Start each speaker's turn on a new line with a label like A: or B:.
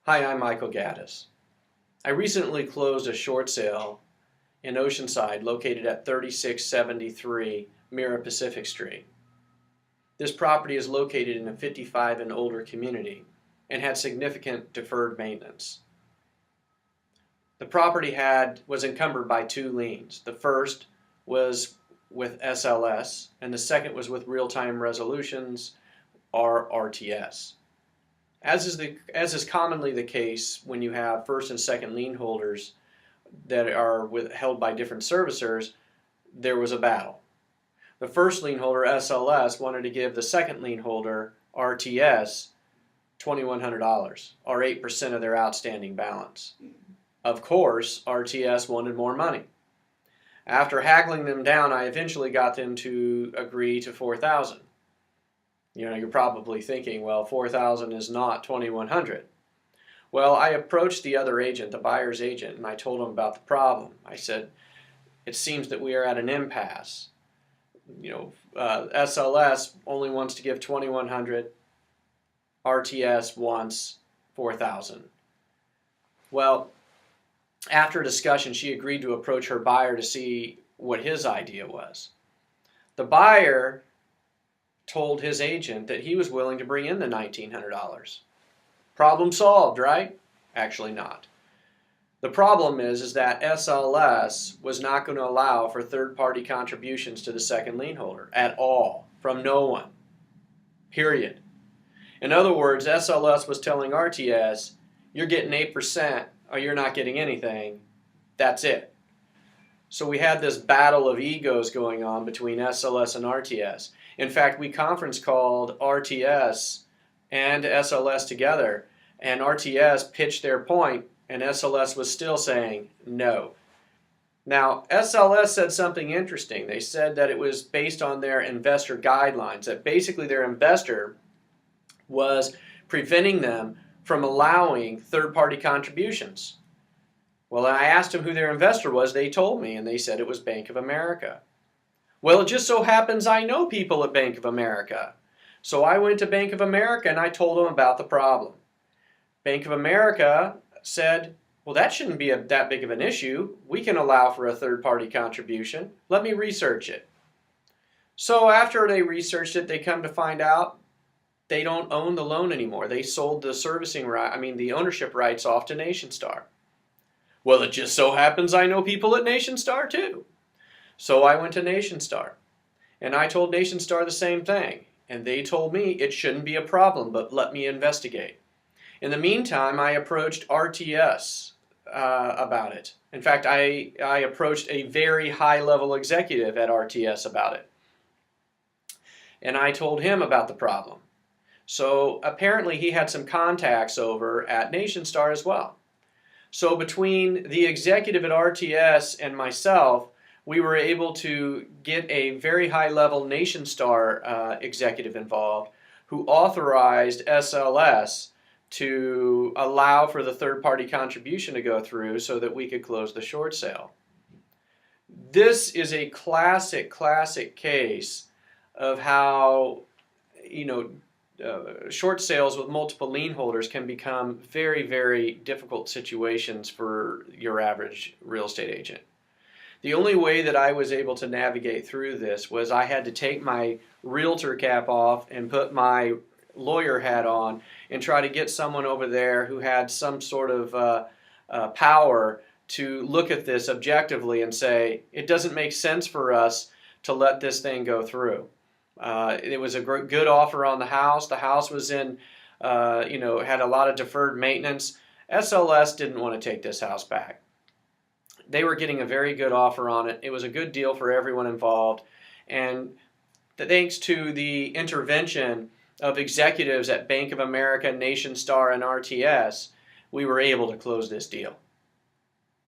A: Hi, I'm Michael Gaddis. I recently closed a short sale in Oceanside located at 3673 Mira Pacific Street. This property is located in a 55 and older community and had significant deferred maintenance. The property was encumbered by two liens. The first was with SLS and the second was with real-time resolutions, or RTS. As is commonly the case when you have first and second lien holders that are held by different servicers, there was a battle. The first lien holder, SLS, wanted to give the second lien holder, RTS, $2,100, or 8% of their outstanding balance. Of course, RTS wanted more money. After haggling them down, I eventually got them to agree to $4,000. You're probably thinking, well, $4,000 is not $2,100. Well, I approached the other agent, the buyer's agent, and I told him about the problem. I said, it seems that we are at an impasse. SLS only wants to give $2,100. RTS wants $4,000. Well, after a discussion, she agreed to approach her buyer to see what his idea was. The buyer told his agent that he was willing to bring in the $1,900. Problem solved, right? Actually not. The problem is that SLS was not going to allow for third-party contributions to the second lien holder at all, from no one, period. In other words, SLS was telling RTS, you're getting 8% or you're not getting anything, that's it. So we had this battle of egos going on between SLS and RTS. In fact, we conference called RTS and SLS together, and RTS pitched their point, and SLS was still saying no. Now, SLS said something interesting. They said that it was based on their investor guidelines, that basically their investor was preventing them from allowing third-party contributions. Well, I asked them who their investor was. They told me, and they said it was Bank of America. Well, it just so happens I know people at Bank of America. So I went to Bank of America and I told them about the problem. Bank of America said, well, that shouldn't be that big of an issue. We can allow for a third-party contribution. Let me research it. So after they researched it, they come to find out they don't own the loan anymore. They sold the the ownership rights off to NationStar. Well, it just so happens I know people at NationStar too. So I went to NationStar, and I told NationStar the same thing, and they told me it shouldn't be a problem, but let me investigate. In the meantime, I approached RTS about it. In fact, I approached a very high-level executive at RTS about it, and I told him about the problem. So apparently he had some contacts over at NationStar as well. So between the executive at RTS and myself, we were able to get a very high-level NationStar executive involved who authorized SLS to allow for the third-party contribution to go through so that we could close the short sale. This is a classic case of how, short sales with multiple lien holders can become very, very difficult situations for your average real estate agent. The only way that I was able to navigate through this was I had to take my realtor cap off and put my lawyer hat on and try to get someone over there who had some sort of power to look at this objectively and say, it doesn't make sense for us to let this thing go through. It was a good offer on the house. The house was had a lot of deferred maintenance. SLS didn't want to take this house back. They were getting a very good offer on it. It was a good deal for everyone involved. And thanks to the intervention of executives at Bank of America, NationStar, and RTS, we were able to close this deal.